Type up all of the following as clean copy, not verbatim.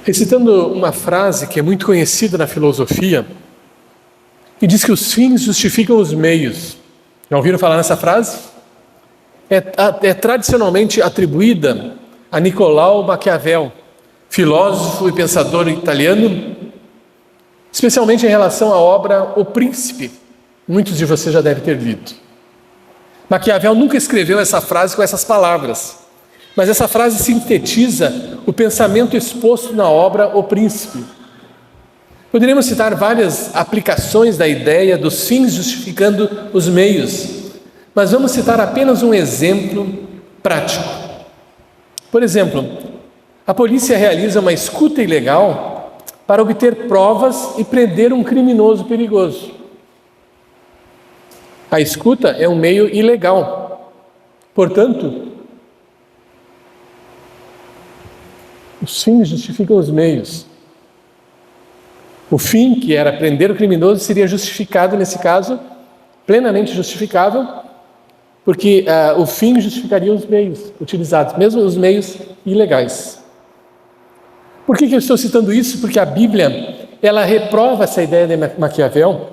Recitando uma frase que é muito conhecida na filosofia, que diz que os fins justificam os meios. Já ouviram falar nessa frase? É tradicionalmente atribuída a Nicolau Maquiavel, filósofo e pensador italiano, especialmente em relação à obra O Príncipe. Muitos de vocês já devem ter lido. Maquiavel nunca escreveu essa frase com essas palavras, mas essa frase sintetiza o pensamento exposto na obra O Príncipe. Poderíamos citar várias aplicações da ideia dos fins justificando os meios, mas vamos citar apenas um exemplo prático. Por exemplo, a polícia realiza uma escuta ilegal para obter provas e prender um criminoso perigoso. A escuta é um meio ilegal. Portanto, os fins justificam os meios. O fim, que era prender o criminoso, seria justificado, nesse caso, plenamente justificável, porque o fim justificaria os meios utilizados, mesmo os meios ilegais. Por que eu estou citando isso? Porque a Bíblia, ela reprova essa ideia de Maquiavel,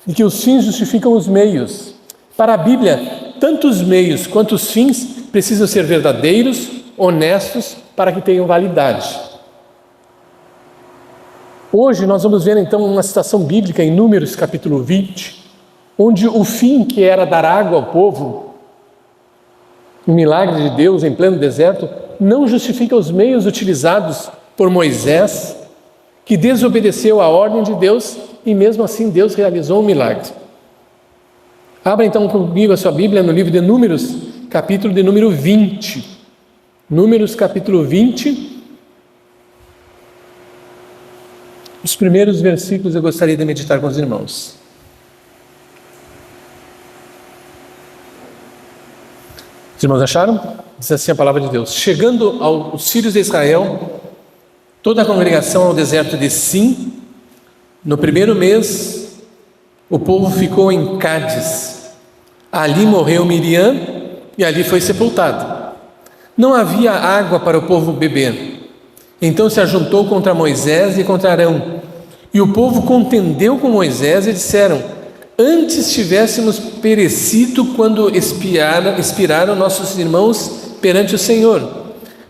de que os fins justificam os meios. Para a Bíblia, tanto os meios quanto os fins precisam ser verdadeiros, honestos, para que tenham validade. Hoje nós vamos ver então uma citação bíblica em Números capítulo 20, onde o fim, que era dar água ao povo, um milagre de Deus em pleno deserto, não justifica os meios utilizados por Moisés, que desobedeceu à ordem de Deus e mesmo assim Deus realizou um milagre. Abra então comigo a sua Bíblia no livro de Números, capítulo de número 20. Números capítulo 20. Os primeiros versículos eu gostaria de meditar com os irmãos. Os irmãos acharam? Diz assim a palavra de Deus: chegando aos filhos de Israel, toda a congregação ao deserto de Sim, no primeiro mês, o povo ficou em Cádiz. Ali morreu Miriam e ali foi sepultado. Não havia água para o povo beber. Então se ajuntou contra Moisés e contra Arão. E o povo contendeu com Moisés e disseram: antes tivéssemos perecido quando expiraram nossos irmãos perante o Senhor,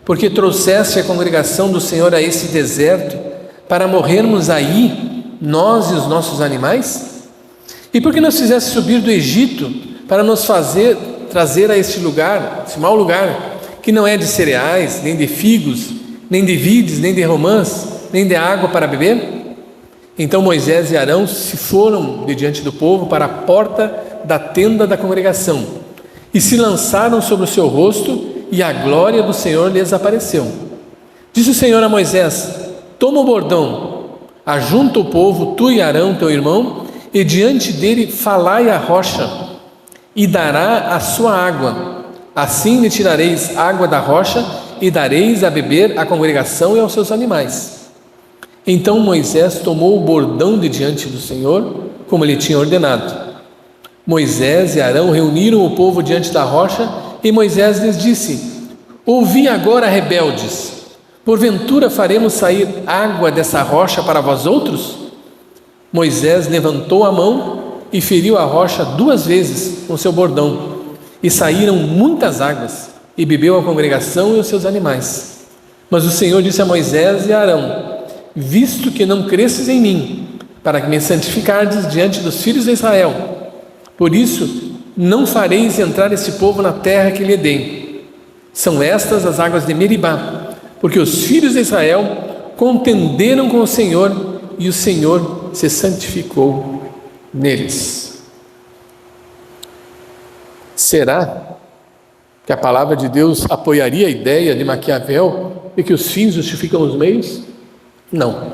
porque trouxeste a congregação do Senhor a esse deserto para morrermos aí, nós e os nossos animais? E por que nos fizeste subir do Egito para nos trazer a este lugar, esse mau lugar, que não é de cereais, nem de figos, nem de vides, nem de romãs, nem de água para beber? Então Moisés e Arão se foram de diante do povo para a porta da tenda da congregação e se lançaram sobre o seu rosto, e a glória do Senhor lhes apareceu. Disse o Senhor a Moisés: toma o bordão, ajunta o povo, tu e Arão teu irmão, e diante dele falai a rocha, e dará a sua água. Assim lhe tirareis água da rocha e dareis a beber à congregação e aos seus animais. Então Moisés tomou o bordão de diante do Senhor, como lhe tinha ordenado. Moisés e Arão reuniram o povo diante da rocha, e Moisés lhes disse: ouvi agora, rebeldes, porventura faremos sair água dessa rocha para vós outros? Moisés levantou a mão e feriu a rocha 2 vezes com seu bordão, e saíram muitas águas, e bebeu a congregação e os seus animais. Mas o Senhor disse a Moisés e a Arão: visto que não cresces em mim, para que me santificardes diante dos filhos de Israel, por isso não fareis entrar esse povo na terra que lhe dei. São estas as águas de Meribá, porque os filhos de Israel contenderam com o Senhor, e o Senhor se santificou neles. Será que a palavra de Deus apoiaria a ideia de Maquiavel de que os fins justificam os meios? Não.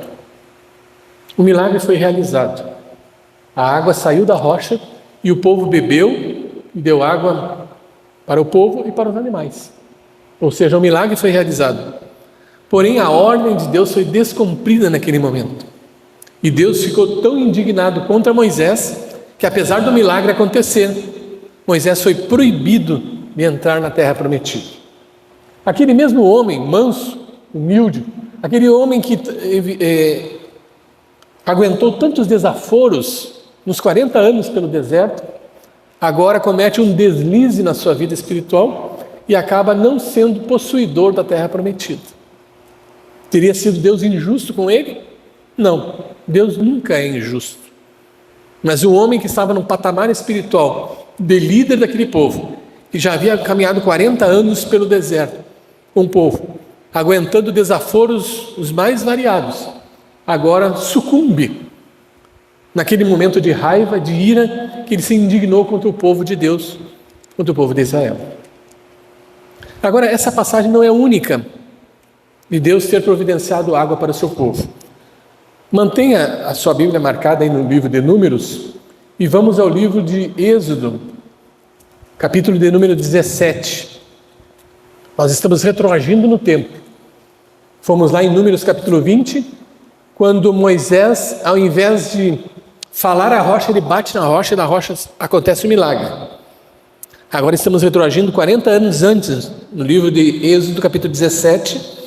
O milagre foi realizado. A água saiu da rocha e o povo bebeu e deu água para o povo e para os animais. Ou seja, o milagre foi realizado. Porém, a ordem de Deus foi descumprida naquele momento. E Deus ficou tão indignado contra Moisés que, apesar do milagre acontecer, Moisés foi proibido de entrar na terra prometida. Aquele mesmo homem, manso, humilde, Aquele homem que aguentou tantos desaforos nos 40 anos pelo deserto, agora comete um deslize na sua vida espiritual e acaba não sendo possuidor da terra prometida. Teria sido Deus injusto com ele? Não, Deus nunca é injusto. Mas o homem que estava num patamar espiritual de líder daquele povo, que já havia caminhado 40 anos pelo deserto, com o povo, aguentando desaforos os mais variados, agora sucumbe naquele momento de raiva, de ira, que ele se indignou contra o povo de Deus, contra o povo de Israel. Agora, essa passagem não é única de Deus ter providenciado água para o seu povo. Mantenha a sua Bíblia marcada aí no livro de Números e vamos ao livro de Êxodo, capítulo de número 17. Nós estamos retroagindo no tempo. Fomos lá em Números capítulo 20, quando Moisés, ao invés de falar a rocha, ele bate na rocha e da rocha acontece um milagre. Agora estamos retroagindo 40 anos antes, no livro de Êxodo capítulo 17,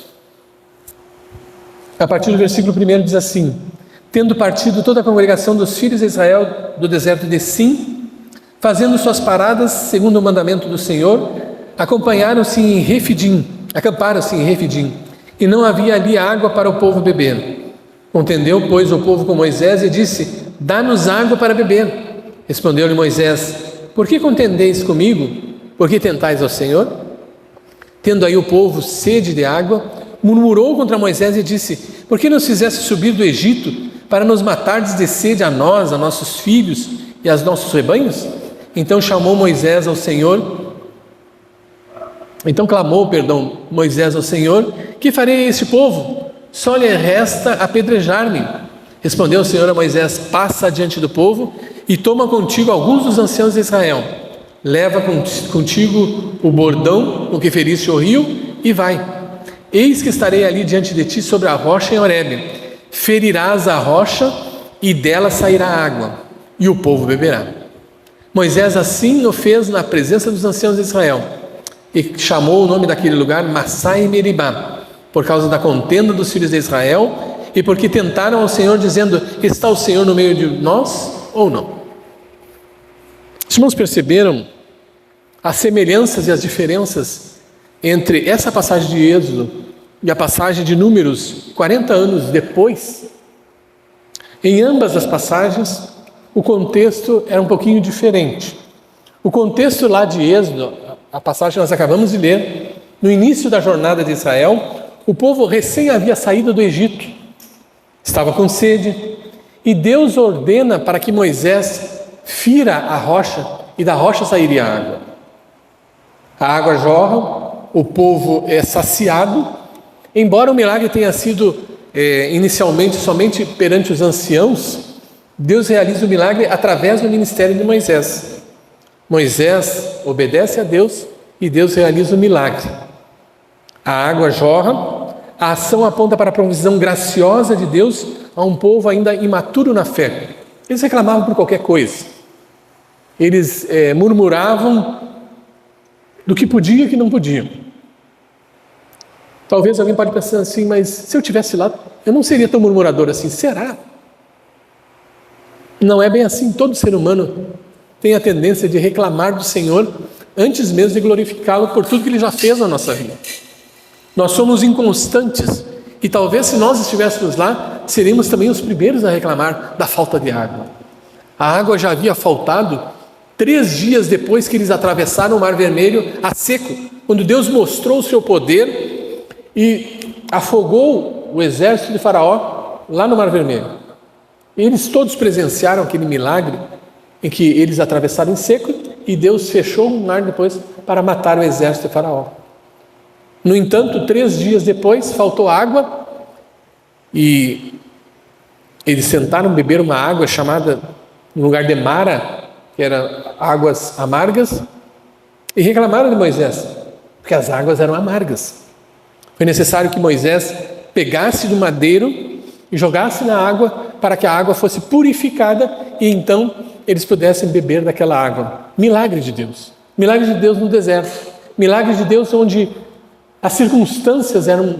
a partir do versículo 1 diz assim: tendo partido toda a congregação dos filhos de Israel do deserto de Sim, fazendo suas paradas segundo o mandamento do Senhor, acamparam-se em Refidim, e não havia ali água para o povo beber. Contendeu, pois, o povo com Moisés e disse: dá-nos água para beber. Respondeu-lhe Moisés: por que contendeis comigo? Por que tentais ao Senhor? Tendo aí o povo sede de água, murmurou contra Moisés e disse: por que nos fizeste subir do Egito para nos matardes de sede a nós, a nossos filhos e aos nossos rebanhos? Então clamou Moisés ao Senhor: que farei a este povo? Só lhe resta apedrejar-me. Respondeu o Senhor a Moisés: passa adiante do povo e toma contigo alguns dos anciãos de Israel. Leva contigo o bordão com que feriste o rio e vai. Eis que estarei ali diante de ti sobre a rocha em Horebe. Ferirás a rocha e dela sairá água, e o povo beberá. Moisés assim o fez na presença dos anciãos de Israel, e chamou o nome daquele lugar Massá e Meribá, por causa da contenda dos filhos de Israel, e porque tentaram ao Senhor, dizendo: está o Senhor no meio de nós ou não? Os irmãos perceberam as semelhanças e as diferenças entre essa passagem de Êxodo e a passagem de Números 40 anos depois? Em ambas as passagens, o contexto era um pouquinho diferente. O contexto lá de Êxodo, a passagem que nós acabamos de ler, no início da jornada de Israel, o povo recém havia saído do Egito, estava com sede, e Deus ordena para que Moisés fira a rocha, e da rocha sairia água. A água jorra, o povo é saciado, embora o milagre tenha sido inicialmente somente perante os anciãos, Deus realiza o milagre através do ministério de Moisés. Moisés obedece a Deus e Deus realiza o milagre. A água jorra, a ação aponta para a provisão graciosa de Deus a um povo ainda imaturo na fé. Eles reclamavam por qualquer coisa. Eles murmuravam do que podia e que não podiam. Talvez alguém pode pensar assim: mas se eu estivesse lá, eu não seria tão murmurador assim. Será? Não é bem assim. Todo ser humano tem a tendência de reclamar do Senhor antes mesmo de glorificá-lo por tudo que Ele já fez na nossa vida. Nós somos inconstantes e talvez, se nós estivéssemos lá, seríamos também os primeiros a reclamar da falta de água. A água já havia faltado 3 dias depois que eles atravessaram o Mar Vermelho a seco, quando Deus mostrou o seu poder e afogou o exército de Faraó lá no Mar Vermelho. Eles todos presenciaram aquele milagre em que eles atravessaram em seco e Deus fechou o mar depois para matar o exército de Faraó. No entanto, 3 dias depois, faltou água e eles tentaram beber uma água chamada, no lugar de Mara, que era águas amargas, e reclamaram de Moisés, porque as águas eram amargas. Foi necessário que Moisés pegasse do madeiro e jogasse na água para que a água fosse purificada e então eles pudessem beber daquela água. Milagre de Deus. Milagre de Deus no deserto. Milagre de Deus onde as circunstâncias eram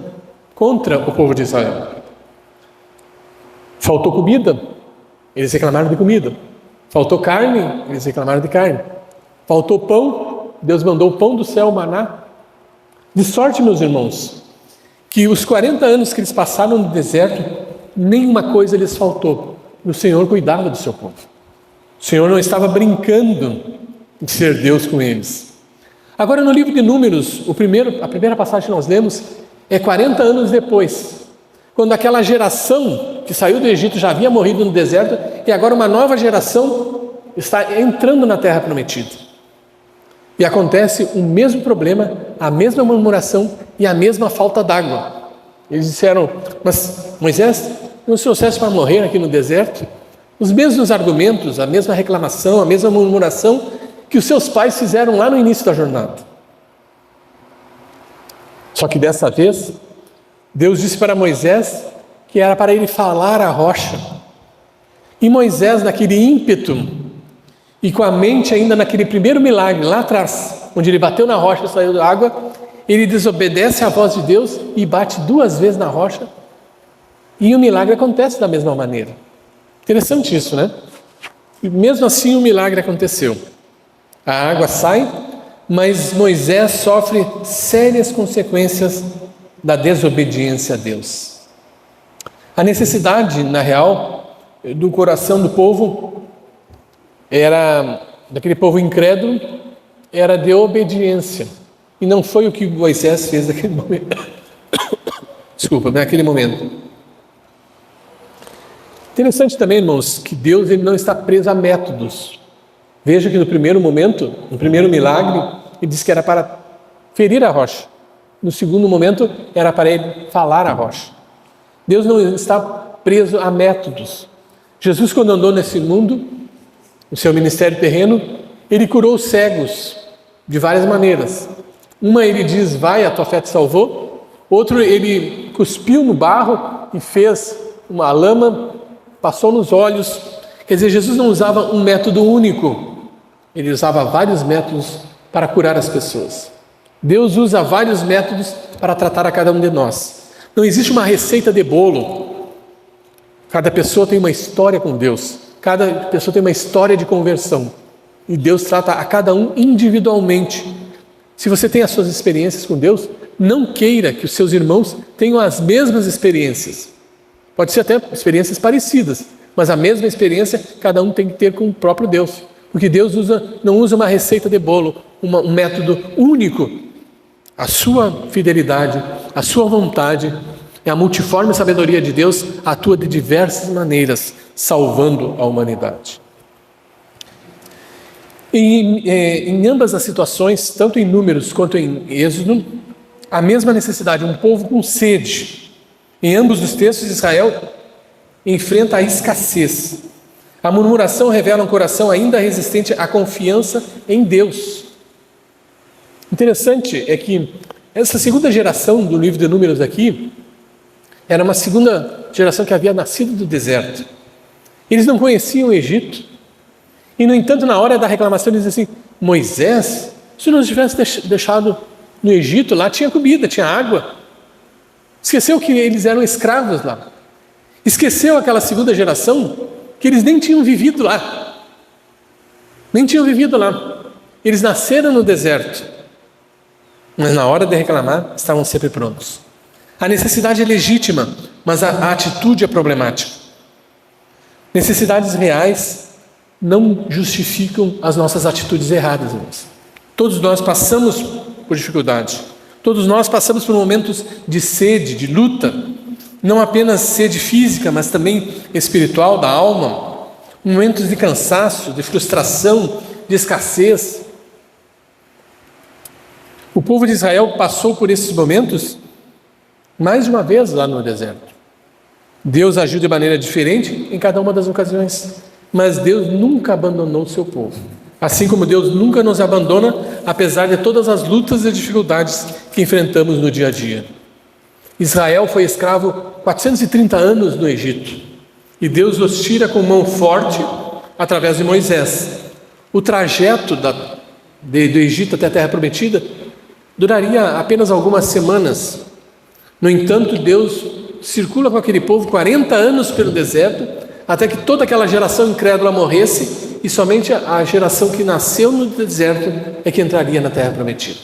contra o povo de Israel. Faltou comida, eles reclamaram de comida. Faltou carne, eles reclamaram de carne. Faltou pão, Deus mandou o pão do céu, o maná. De sorte, meus irmãos, que os 40 anos que eles passaram no deserto, nenhuma coisa lhes faltou. O Senhor cuidava do seu povo. O Senhor não estava brincando de ser Deus com eles. Agora, no livro de Números, a primeira passagem que nós lemos é 40 anos depois, quando aquela geração que saiu do Egito já havia morrido no deserto, e agora uma nova geração está entrando na terra prometida. E acontece o mesmo problema, a mesma murmuração e a mesma falta d'água. Eles disseram: mas Moisés, não se trouxesse para morrer aqui no deserto? Os mesmos argumentos, a mesma reclamação, a mesma murmuração que os seus pais fizeram lá no início da jornada. Só que dessa vez, Deus disse para Moisés que era para ele falar à rocha. E Moisés, naquele ímpeto, e com a mente ainda naquele primeiro milagre lá atrás, onde ele bateu na rocha e saiu da água, ele desobedece à voz de Deus e bate 2 vezes na rocha, e o milagre acontece da mesma maneira. Interessante isso, né? E mesmo assim o milagre aconteceu. A água sai, mas Moisés sofre sérias consequências da desobediência a Deus. A necessidade, na real, do coração do povo, daquele povo incrédulo, era de obediência. E não foi o que Moisés fez naquele momento. Desculpa, naquele momento. Interessante também, irmãos, que Deus ele não está preso a métodos. Veja que no primeiro momento, no primeiro milagre, ele disse que era para ferir a rocha. No segundo momento, era para ele falar a rocha. Deus não está preso a métodos. Jesus, quando andou nesse mundo, no seu ministério terreno, ele curou os cegos de várias maneiras. Uma, ele diz: vai, a tua fé te salvou. Outro, ele cuspiu no barro e fez uma lama, passou nos olhos. Quer dizer, Jesus não usava um método único. Ele usava vários métodos para curar as pessoas. Deus usa vários métodos para tratar a cada um de nós. Não existe uma receita de bolo. Cada pessoa tem uma história com Deus. Cada pessoa tem uma história de conversão. E Deus trata a cada um individualmente. Se você tem as suas experiências com Deus, não queira que os seus irmãos tenham as mesmas experiências. Pode ser até experiências parecidas, mas a mesma experiência cada um tem que ter com o próprio Deus. Porque Deus não usa uma receita de bolo, um método único. A sua fidelidade, a sua vontade e a multiforme sabedoria de Deus atua de diversas maneiras, salvando a humanidade. Em ambas as situações, tanto em Números quanto em Êxodo, a mesma necessidade, um povo com sede. Em ambos os textos, Israel enfrenta a escassez. A murmuração revela um coração ainda resistente à confiança em Deus. Interessante é que essa segunda geração do livro de Números aqui era uma segunda geração que havia nascido do deserto. Eles não conheciam o Egito. E, no entanto, na hora da reclamação, eles dizem assim: Moisés, se não tivesse deixado no Egito, lá tinha comida, tinha água. Esqueceu que eles eram escravos lá. Esqueceu aquela segunda geração que eles nem tinham vivido lá. Nem tinham vivido lá. Eles nasceram no deserto. Mas na hora de reclamar, estavam sempre prontos. A necessidade é legítima, mas a atitude é problemática. Necessidades reais não justificam as nossas atitudes erradas, irmãos. Todos nós passamos por dificuldade. Todos nós passamos por momentos de sede, de luta. Não apenas sede física, mas também espiritual, da alma. Momentos de cansaço, de frustração, de escassez. O povo de Israel passou por esses momentos mais de uma vez lá no deserto. Deus agiu de maneira diferente em cada uma das ocasiões, mas Deus nunca abandonou o seu povo. Assim como Deus nunca nos abandona, apesar de todas as lutas e dificuldades que enfrentamos no dia a dia. Israel foi escravo 430 anos no Egito, e Deus os tira com mão forte através de Moisés. O trajeto do Egito até a Terra Prometida duraria apenas algumas semanas, No entanto, Deus circula com aquele povo 40 anos pelo deserto, até que toda aquela geração incrédula morresse, e somente a geração que nasceu no deserto é que entraria na terra prometida.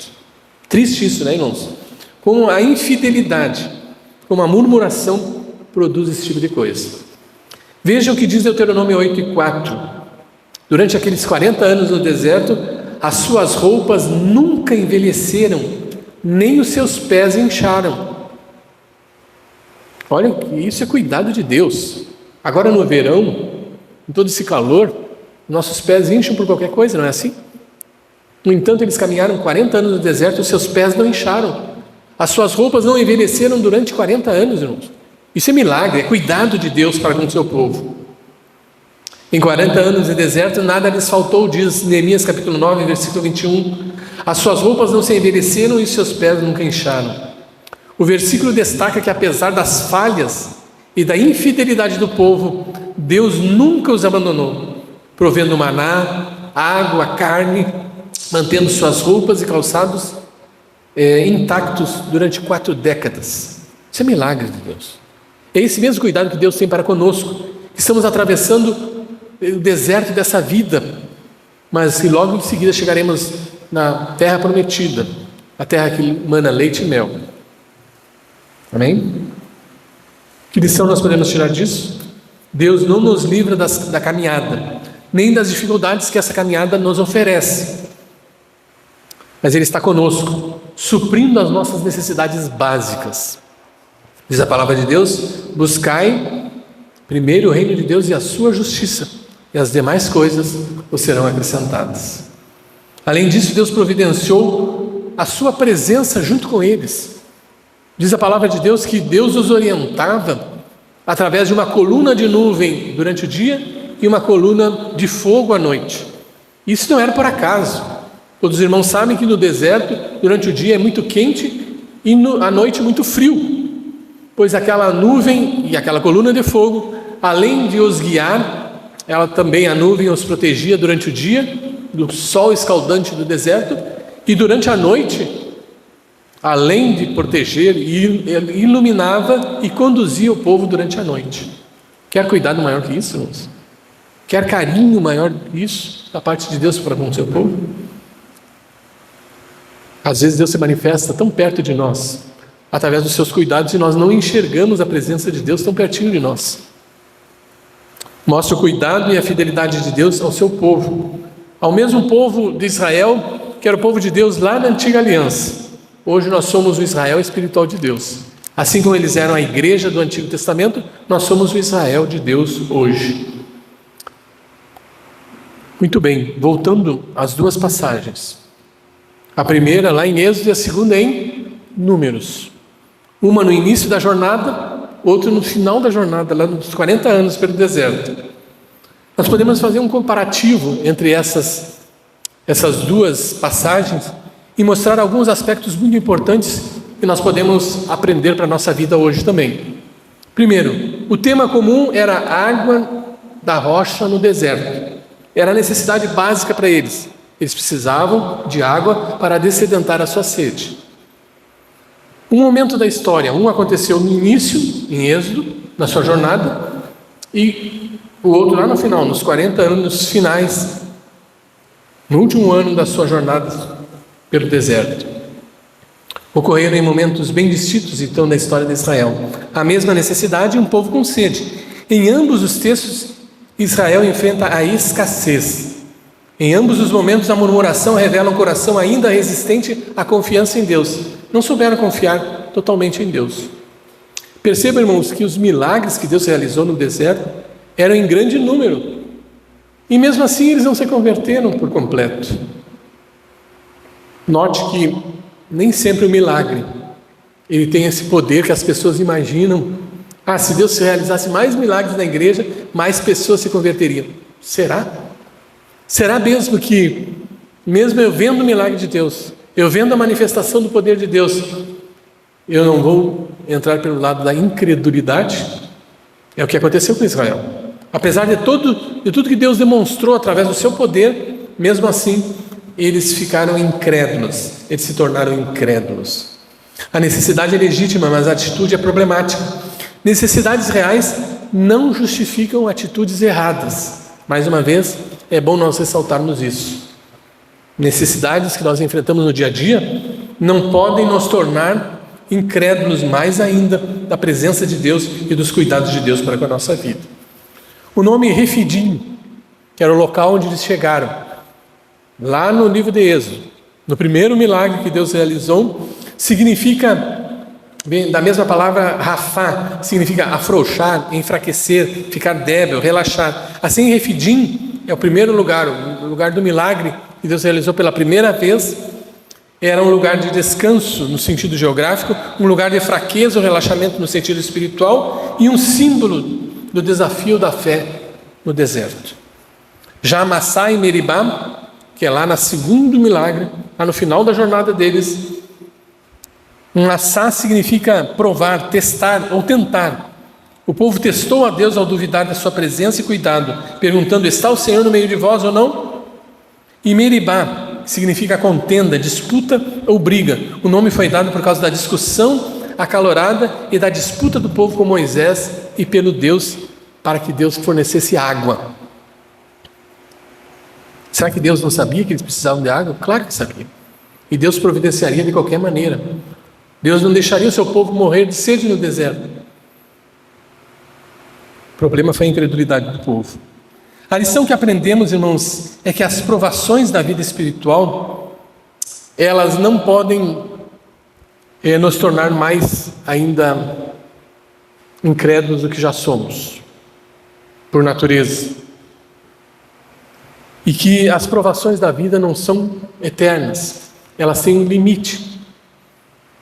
Triste isso, né, irmãos? Como a infidelidade, como a murmuração produz esse tipo de coisa. Veja o que diz Deuteronômio 8:4. Durante aqueles 40 anos no deserto, as suas roupas nunca envelheceram, nem os seus pés incharam. Olha, isso é cuidado de Deus. Agora no verão, em todo esse calor, nossos pés incham por qualquer coisa, não é assim? No entanto, eles caminharam 40 anos no deserto e os seus pés não incharam. As suas roupas não envelheceram durante 40 anos, irmãos. Isso é milagre, é cuidado de Deus para com o seu povo. Em 40 anos de deserto, nada lhes faltou, diz Neemias capítulo 9, versículo 21. As suas roupas não se envelheceram e os seus pés nunca incharam. O versículo destaca que apesar das falhas e da infidelidade do povo, Deus nunca os abandonou, provendo maná, água, carne, mantendo suas roupas e calçados intactos durante 4 décadas. Isso é milagre de Deus. É esse mesmo cuidado que Deus tem para conosco. Estamos atravessando o deserto dessa vida, mas que logo em seguida chegaremos na terra prometida, a terra que mana leite e mel. Amém? Que lição nós podemos tirar disso? Deus não nos livra da caminhada, nem das dificuldades que essa caminhada nos oferece, mas Ele está conosco, suprindo as nossas necessidades básicas. Diz a palavra de Deus: buscai primeiro o reino de Deus e a sua justiça, e as demais coisas vos serão acrescentadas. Além disso, Deus providenciou a sua presença junto com eles. Diz a palavra de Deus que Deus os orientava através de uma coluna de nuvem durante o dia e uma coluna de fogo à noite. Isso não era por acaso. Todos os irmãos sabem que no deserto, durante o dia é muito quente e à noite muito frio, pois aquela nuvem e aquela coluna de fogo, além de os guiar, ela também, a nuvem, os protegia durante o dia do sol escaldante do deserto, e durante a noite, além de proteger, iluminava e conduzia o povo durante a noite. Quer cuidado maior que isso, irmãos? Quer carinho maior que isso da parte de Deus para com o seu povo? Às vezes Deus se manifesta tão perto de nós, através dos seus cuidados, e nós não enxergamos a presença de Deus tão pertinho de nós. Mostra o cuidado e a fidelidade de Deus ao seu povo, ao mesmo povo de Israel, que era o povo de Deus lá na antiga aliança. Hoje nós somos o Israel espiritual de Deus. Assim como eles eram a igreja do Antigo Testamento, nós somos o Israel de Deus hoje. Muito bem, voltando às duas passagens. A primeira lá em Êxodo e a segunda em Números. Uma no início da jornada, outra no final da jornada, lá nos 40 anos pelo deserto. Nós podemos fazer um comparativo entre essas duas passagens e mostrar alguns aspectos muito importantes que nós podemos aprender para a nossa vida hoje também. Primeiro, o tema comum era a água da rocha no deserto. Era a necessidade básica para eles. Eles precisavam de água para dessedentar a sua sede. Um momento da história, um aconteceu no início, em Êxodo, na sua jornada, e o outro lá no final, nos 40 anos finais, no último ano da sua jornada pelo deserto. Ocorreram em momentos bem distintos, então, da história de Israel. A mesma necessidade e um povo com sede. Em ambos os textos, Israel enfrenta a escassez. Em ambos os momentos, a murmuração revela um coração ainda resistente à confiança em Deus. Não souberam confiar totalmente em Deus. Percebam, irmãos, que os milagres que Deus realizou no deserto eram em grande número. E mesmo assim, eles não se converteram por completo. Note que nem sempre o milagre ele tem esse poder que as pessoas imaginam. Se Deus realizasse mais milagres na igreja, mais pessoas se converteriam. Será? Será mesmo que, mesmo eu vendo o milagre de Deus, eu vendo a manifestação do poder de Deus, eu não vou entrar pelo lado da incredulidade? É o que aconteceu com Israel. Apesar de tudo que Deus demonstrou através do seu poder, mesmo assim, eles ficaram incrédulos, eles se tornaram incrédulos. A necessidade é legítima, mas a atitude é problemática. Necessidades reais não justificam atitudes erradas. Mais uma vez, é bom nós ressaltarmos isso. Necessidades que nós enfrentamos no dia a dia não podem nos tornar incrédulos mais ainda da presença de Deus e dos cuidados de Deus para com a nossa vida. O nome Refidim, que era o local onde eles chegaram, lá no livro de Êxodo, no primeiro milagre que Deus realizou, significa, da mesma palavra Rafá, significa afrouxar, enfraquecer, ficar débil, relaxar. Assim, Refidim é o primeiro lugar, o lugar do milagre que Deus realizou pela primeira vez. Era um lugar de descanso no sentido geográfico, um lugar de fraqueza ou relaxamento no sentido espiritual e um símbolo do desafio da fé no deserto. Já Massá e Meribá, que é lá no segundo milagre, lá no final da jornada deles, Massá significa provar, testar ou tentar. O povo testou a Deus ao duvidar da sua presença e cuidado, perguntando: está o Senhor no meio de vós ou não? E Meribá significa contenda, disputa ou briga. O nome foi dado por causa da discussão acalorada e da disputa do povo com Moisés e pelo Deus, para que Deus fornecesse água. Será que Deus não sabia que eles precisavam de água? Claro que sabia. E Deus providenciaria de qualquer maneira. Deus não deixaria o seu povo morrer de sede no deserto. O problema foi a incredulidade do povo. A lição que aprendemos, irmãos, é que as provações da vida espiritual, elas não podem nos tornar mais ainda incrédulos do que já somos, por natureza. E que as provações da vida não são eternas, elas têm um limite.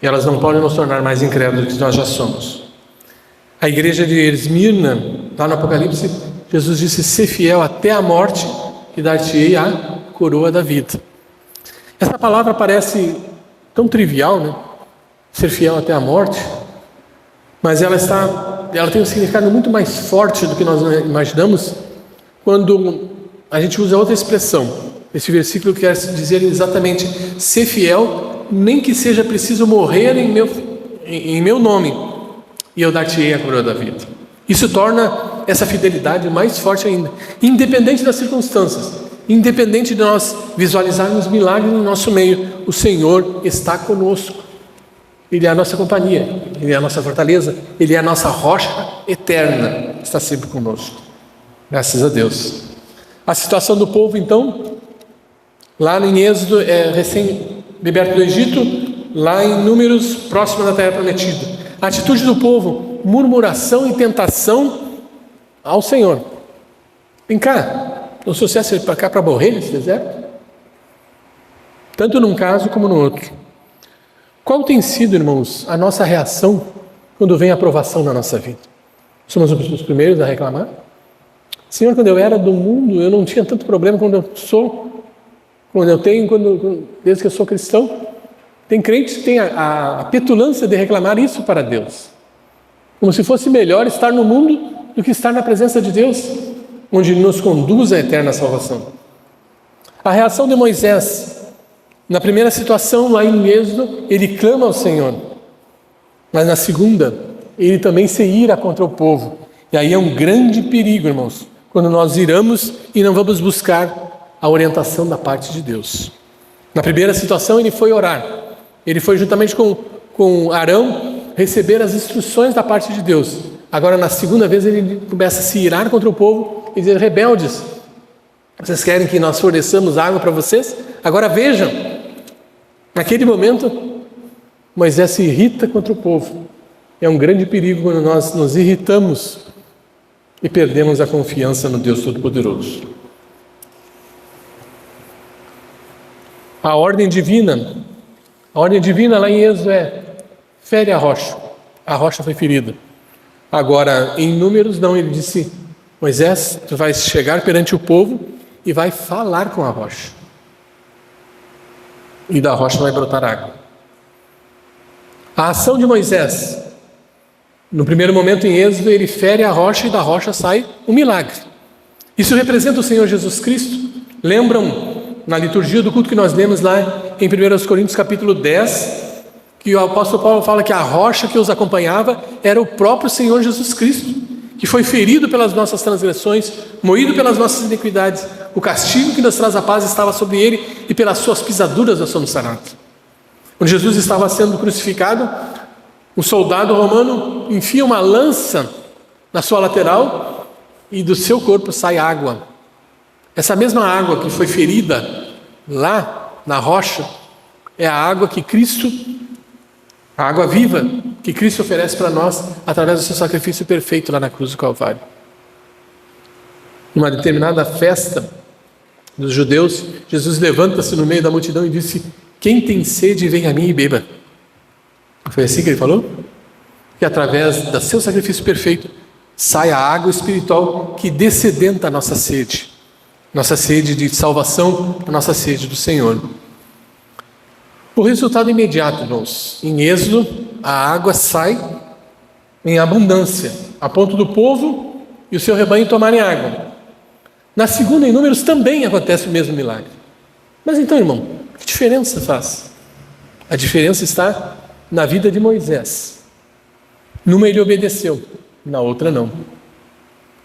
Elas não podem nos tornar mais incrédulos do que nós já somos. A igreja de Esmirna, lá no Apocalipse, Jesus disse: ser fiel até a morte e dar-te-ei a coroa da vida. Essa palavra parece tão trivial, né? Ser fiel até a morte, mas ela tem um significado muito mais forte do que nós imaginamos quando a gente usa outra expressão. Esse versículo quer dizer exatamente: ser fiel, nem que seja preciso morrer em meu nome, e eu dar-te-ei a coroa da vida. Isso torna essa fidelidade mais forte ainda, independente das circunstâncias, independente de nós visualizarmos milagres no nosso meio. O Senhor está conosco. Ele é a nossa companhia, Ele é a nossa fortaleza, Ele é a nossa rocha eterna, está sempre conosco. Graças a Deus. A situação do povo, então, lá em Êxodo, recém-liberto do Egito, lá em Números, próximo da terra prometida. A atitude do povo: murmuração e tentação ao Senhor. Vem cá, não trouxesse para cá para morrer nesse deserto? Tanto num caso como no outro. Qual tem sido, irmãos, a nossa reação quando vem a provação na nossa vida? Somos os primeiros a reclamar? Senhor, quando eu era do mundo, eu não tinha tanto problema quando eu tenho, desde que eu sou cristão. Tem crentes que têm a petulância de reclamar isso para Deus, como se fosse melhor estar no mundo do que estar na presença de Deus, onde Ele nos conduz à eterna salvação. A reação de Moisés, na primeira situação, lá em Êxodo, ele clama ao Senhor, mas na segunda, ele também se ira contra o povo. E aí é um grande perigo, irmãos, quando nós iramos e não vamos buscar a orientação da parte de Deus. Na primeira situação, ele foi orar. Ele foi juntamente com Arão receber as instruções da parte de Deus. Agora, na segunda vez, ele começa a se irar contra o povo e dizer: rebeldes, vocês querem que nós forneçamos água para vocês? Agora vejam, naquele momento, Moisés se irrita contra o povo. É um grande perigo quando nós nos irritamos e perdemos a confiança no Deus Todo-Poderoso. A ordem divina lá em Êxodo é: fere a rocha. A rocha foi ferida. Agora, em Números, não, ele disse: Moisés, tu vais chegar perante o povo e vai falar com a rocha. E da rocha vai brotar água. A ação de Moisés, no primeiro momento em Êxodo, ele fere a rocha e da rocha sai um milagre. Isso representa o Senhor Jesus Cristo. Lembram, na liturgia do culto que nós lemos lá em 1 Coríntios capítulo 10, que o apóstolo Paulo fala que a rocha que os acompanhava era o próprio Senhor Jesus Cristo, que foi ferido pelas nossas transgressões, moído pelas nossas iniquidades. O castigo que nos traz a paz estava sobre ele, e pelas suas pisaduras nós somos sarados. Quando Jesus estava sendo crucificado, um soldado romano enfia uma lança na sua lateral e do seu corpo sai água. Essa mesma água que foi ferida lá na rocha é a água que Cristo, a água viva que Cristo oferece para nós através do seu sacrifício perfeito lá na cruz do Calvário. Numa determinada festa dos judeus, Jesus levanta-se no meio da multidão e disse: quem tem sede, vem a mim e beba. Foi assim que ele falou? Que através do seu sacrifício perfeito sai a água espiritual que dessedenta a nossa sede de salvação, a nossa sede do Senhor. O resultado imediato, irmãos, em Êxodo, a água sai em abundância, a ponto do povo e o seu rebanho tomarem água. Na segunda, em Números, também acontece o mesmo milagre. Mas então, irmão, que diferença faz? A diferença está na vida de Moisés. Numa ele obedeceu, na outra não.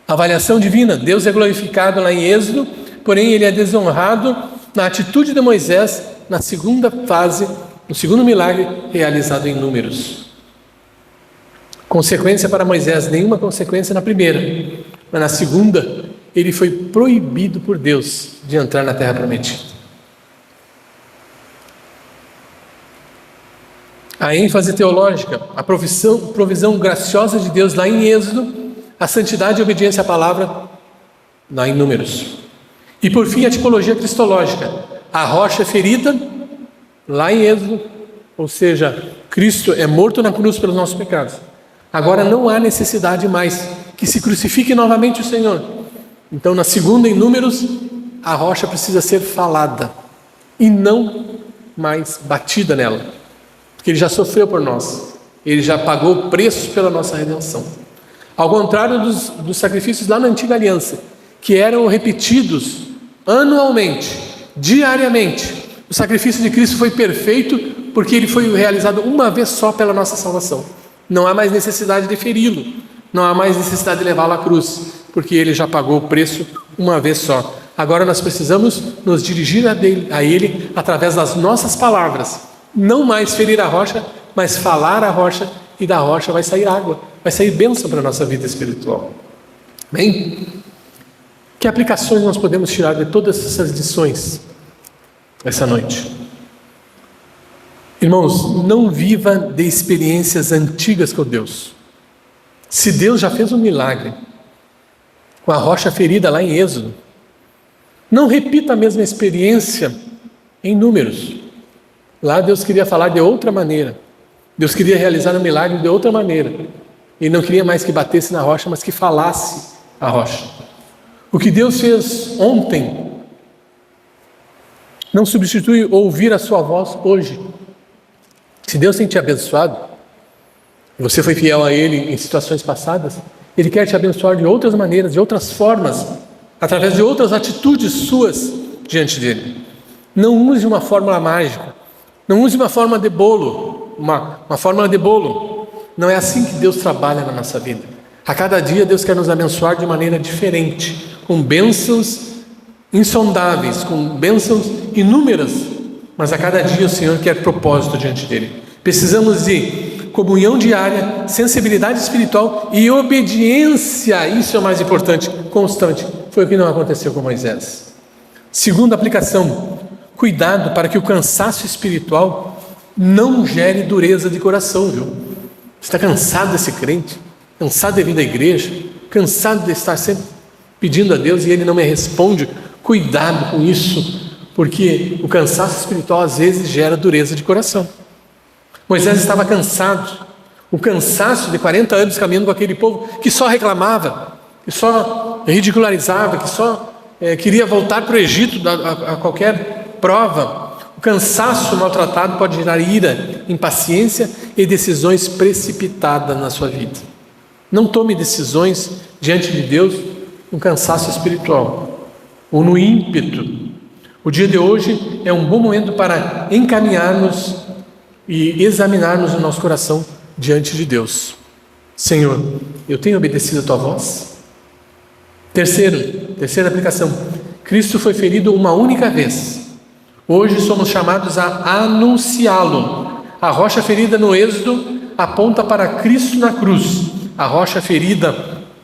Avaliação divina: Deus é glorificado lá em Êxodo, porém ele é desonrado na atitude de Moisés na segunda fase, no segundo milagre realizado em Números. Consequência para Moisés: nenhuma consequência na primeira, mas na segunda ele foi proibido por Deus de entrar na terra prometida. A ênfase teológica, a provisão graciosa de Deus lá em Êxodo, a santidade e obediência à palavra lá em Números. E por fim a tipologia cristológica, a rocha ferida lá em Êxodo, ou seja, Cristo é morto na cruz pelos nossos pecados. Agora não há necessidade mais que se crucifique novamente o Senhor. Então na segunda, em Números, a rocha precisa ser falada e não mais batida nela, porque ele já sofreu por nós, ele já pagou o preço pela nossa redenção. Ao contrário dos sacrifícios lá na antiga aliança, que eram repetidos anualmente, diariamente, o sacrifício de Cristo foi perfeito porque ele foi realizado uma vez só pela nossa salvação. Não há mais necessidade de feri-lo, não há mais necessidade de levá-lo à cruz, porque ele já pagou o preço uma vez só. Agora nós precisamos nos dirigir a ele através das nossas palavras, não mais ferir a rocha, mas falar a rocha, e da rocha vai sair água, vai sair bênção para a nossa vida espiritual. Bem, que aplicações nós podemos tirar de todas essas lições essa noite? Irmãos, não viva de experiências antigas com Deus. Se Deus já fez um milagre com a rocha ferida lá em Êxodo, não repita a mesma experiência em Números. Lá Deus queria falar de outra maneira. Deus queria realizar um milagre de outra maneira. Ele não queria mais que batesse na rocha, mas que falasse a rocha. O que Deus fez ontem não substitui ouvir a sua voz hoje. Se Deus tem te abençoado, você foi fiel a Ele em situações passadas, Ele quer te abençoar de outras maneiras, de outras formas, através de outras atitudes suas diante dEle. Não use uma fórmula mágica, não use uma forma de bolo, uma fórmula de bolo. Não é assim que Deus trabalha na nossa vida. A cada dia Deus quer nos abençoar de maneira diferente, com bênçãos insondáveis, com bênçãos inúmeras, mas a cada dia o Senhor quer propósito diante dEle. Precisamos de comunhão diária, sensibilidade espiritual e obediência, isso é o mais importante, constante. Foi o que não aconteceu com Moisés. Segunda aplicação: cuidado para que o cansaço espiritual não gere dureza de coração, viu? Você está cansado desse crente, cansado de vir da igreja, cansado de estar sempre pedindo a Deus e Ele não me responde. Cuidado com isso, porque o cansaço espiritual às vezes gera dureza de coração. Moisés estava cansado, o cansaço de 40 anos caminhando com aquele povo que só reclamava, que só ridicularizava, que só queria voltar para o Egito a qualquer prova. O cansaço maltratado pode gerar ira, impaciência e decisões precipitadas na sua vida. Não tome decisões diante de Deus no cansaço espiritual ou no ímpeto. O dia de hoje é um bom momento para encaminharmos e examinarmos o nosso coração diante de Deus. Senhor, eu tenho obedecido a tua voz? Terceira aplicação. Cristo foi ferido uma única vez. Hoje somos chamados a anunciá-lo. A rocha ferida no Êxodo aponta para Cristo na cruz. A rocha ferida,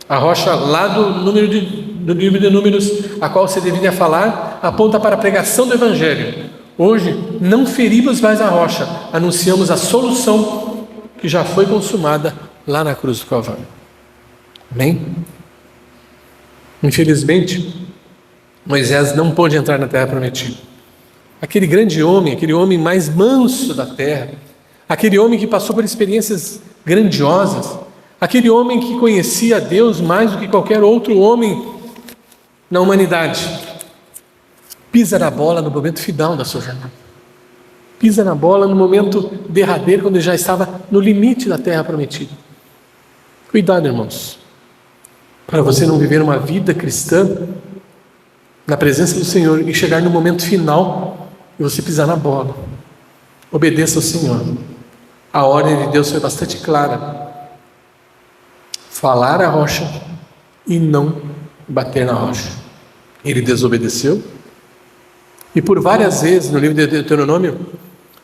a rocha lá do livro de Números, a qual você deveria falar, aponta para a pregação do Evangelho. Hoje não ferimos mais a rocha, anunciamos a solução que já foi consumada lá na cruz do Calvário. Amém? Infelizmente, Moisés não pôde entrar na terra prometida. Aquele grande homem, aquele homem mais manso da terra, aquele homem que passou por experiências grandiosas, aquele homem que conhecia a Deus mais do que qualquer outro homem na humanidade, pisa na bola no momento final da sua jornada. Pisa na bola no momento derradeiro, quando ele já estava no limite da terra prometida. Cuidado, irmãos, para você não viver uma vida cristã na presença do Senhor e chegar no momento final e você pisar na bola. Obedeça ao Senhor. A ordem de Deus foi bastante clara: falar a rocha e não bater na rocha. Ele desobedeceu, e por várias vezes no livro de Deuteronômio,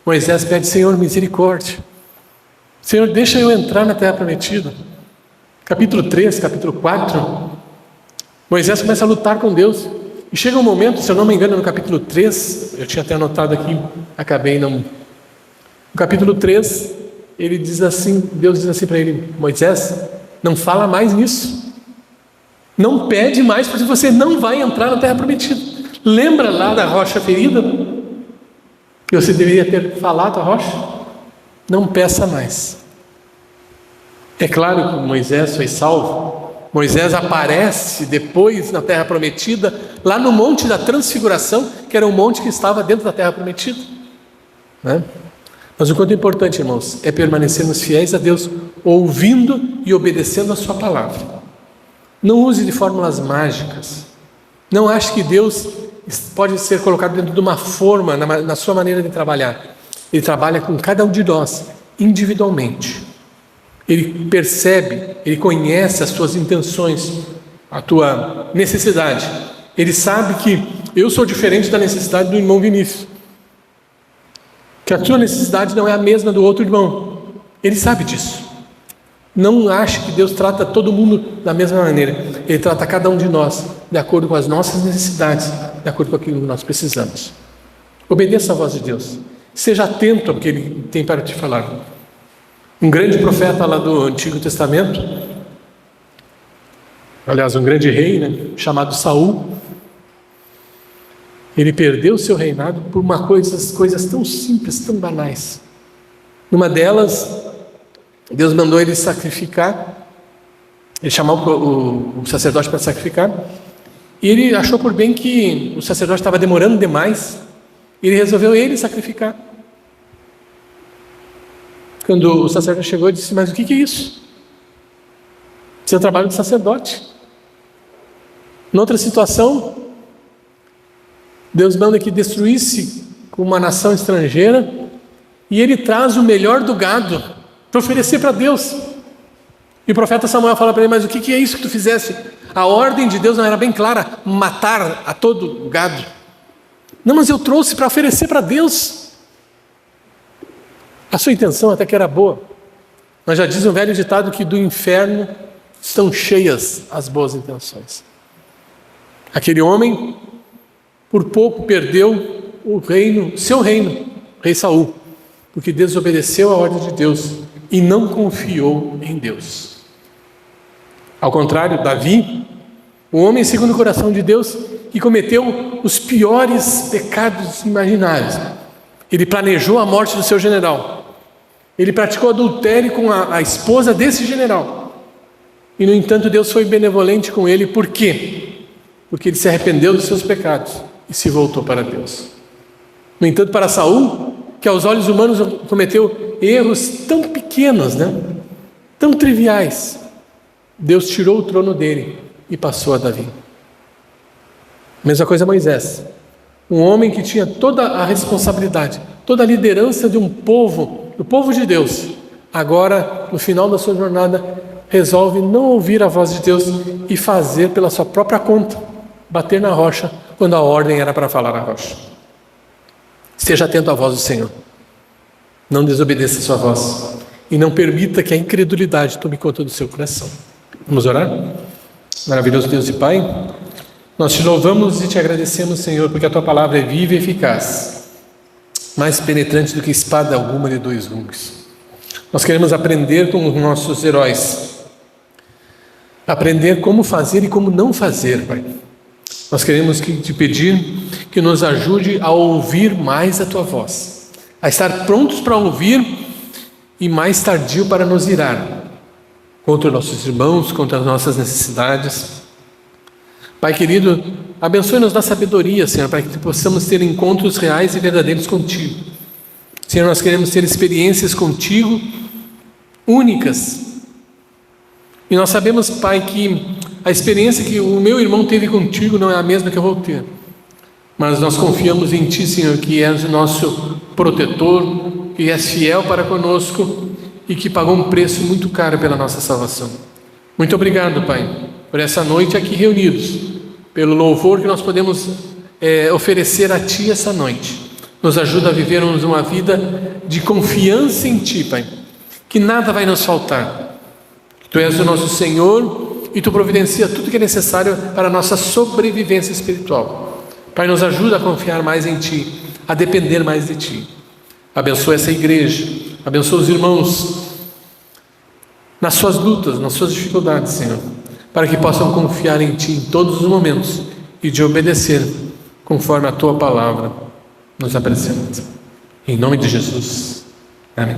Moisés pede: Senhor, misericórdia, Senhor, deixa eu entrar na terra prometida. Capítulo 3, capítulo 4, Moisés começa a lutar com Deus, e chega um momento, se eu não me engano, no capítulo 3, eu tinha até anotado aqui, acabei não. No capítulo 3, ele diz assim, Deus diz assim para ele: Moisés, não fala mais nisso, não pede mais, porque você não vai entrar na terra prometida. Lembra lá da rocha ferida? Que você deveria ter falado a rocha? Não peça mais. É claro que Moisés foi salvo. Moisés aparece depois na terra prometida, lá no monte da transfiguração, que era um monte que estava dentro da terra prometida, né? Mas o quanto é importante, irmãos, é permanecermos fiéis a Deus, ouvindo e obedecendo a sua palavra. Não use de fórmulas mágicas. Não ache que Deus pode ser colocado dentro de uma forma na sua maneira de trabalhar. Ele trabalha com cada um de nós individualmente. Ele percebe, ele conhece as tuas intenções, a tua necessidade. Ele sabe que eu sou diferente da necessidade do irmão Vinícius, que a tua necessidade não é a mesma do outro irmão. Ele sabe disso. Não ache que Deus trata todo mundo da mesma maneira. Ele trata cada um de nós de acordo com as nossas necessidades, de acordo com aquilo que nós precisamos. Obedeça a voz de Deus. Seja atento ao que Ele tem para te falar. Um grande profeta lá do Antigo Testamento, aliás, um grande rei, né, chamado Saul, ele perdeu o seu reinado por coisas tão simples, tão banais. Numa delas, Deus mandou ele sacrificar, ele chamou o sacerdote para sacrificar, e ele achou por bem que o sacerdote estava demorando demais, e ele resolveu ele sacrificar. Quando o sacerdote chegou, ele disse: mas o que é isso? Isso é o trabalho do sacerdote. Noutra situação, Deus manda que destruísse uma nação estrangeira, e ele traz o melhor do gado para oferecer para Deus. E o profeta Samuel fala para ele: mas o que é isso que tu fizeste? A ordem de Deus não era bem clara, matar a todo o gado. Não, mas eu trouxe para oferecer para Deus. A sua intenção até que era boa, mas já diz um velho ditado que do inferno estão cheias as boas intenções. Aquele homem, por pouco, perdeu o reino, seu reino, rei Saul, porque desobedeceu a ordem de Deus e não confiou em Deus. Ao contrário, Davi, o homem segundo o coração de Deus, que cometeu os piores pecados imagináveis. Ele planejou a morte do seu general. Ele praticou adultério com a esposa desse general. E, no entanto, Deus foi benevolente com ele. Por quê? Porque ele se arrependeu dos seus pecados e se voltou para Deus. No entanto, para Saul, que aos olhos humanos cometeu erros tão pequenos, né? Tão triviais, Deus tirou o trono dele e passou a Davi. Mesma coisa Moisés. Um homem que tinha toda a responsabilidade, toda a liderança de um povo do povo de Deus, agora, no final da sua jornada, resolve não ouvir a voz de Deus e fazer pela sua própria conta, bater na rocha, quando a ordem era para falar na rocha. Esteja atento à voz do Senhor. Não desobedeça a sua voz. E não permita que a incredulidade tome conta do seu coração. Vamos orar? Maravilhoso Deus e Pai, nós te louvamos e te agradecemos, Senhor, porque a tua palavra é viva e eficaz, mais penetrante do que espada alguma de dois gumes. Nós queremos aprender com os nossos heróis, aprender como fazer e como não fazer, Pai. Nós queremos te pedir que nos ajude a ouvir mais a tua voz, a estar prontos para ouvir e mais tardio para nos irar contra nossos irmãos, contra as nossas necessidades. Pai querido, abençoe-nos na sabedoria, Senhor, para que possamos ter encontros reais e verdadeiros contigo. Senhor, nós queremos ter experiências contigo únicas. E nós sabemos, Pai, que a experiência que o meu irmão teve contigo não é a mesma que eu vou ter. Mas nós confiamos em Ti, Senhor, que és o nosso protetor, que és fiel para conosco e que pagou um preço muito caro pela nossa salvação. Muito obrigado, Pai, por essa noite aqui reunidos, pelo louvor que nós podemos oferecer a Ti essa noite. Nos ajuda a vivermos uma vida de confiança em Ti, Pai, que nada vai nos faltar. Tu és o nosso Senhor e Tu providencia tudo que é necessário para a nossa sobrevivência espiritual. Pai, nos ajuda a confiar mais em Ti, a depender mais de Ti. Abençoa essa igreja, abençoa os irmãos nas suas lutas, nas suas dificuldades, Senhor, para que possam confiar em Ti em todos os momentos e de obedecer conforme a Tua palavra nos apresenta. Em nome de Jesus. Amém.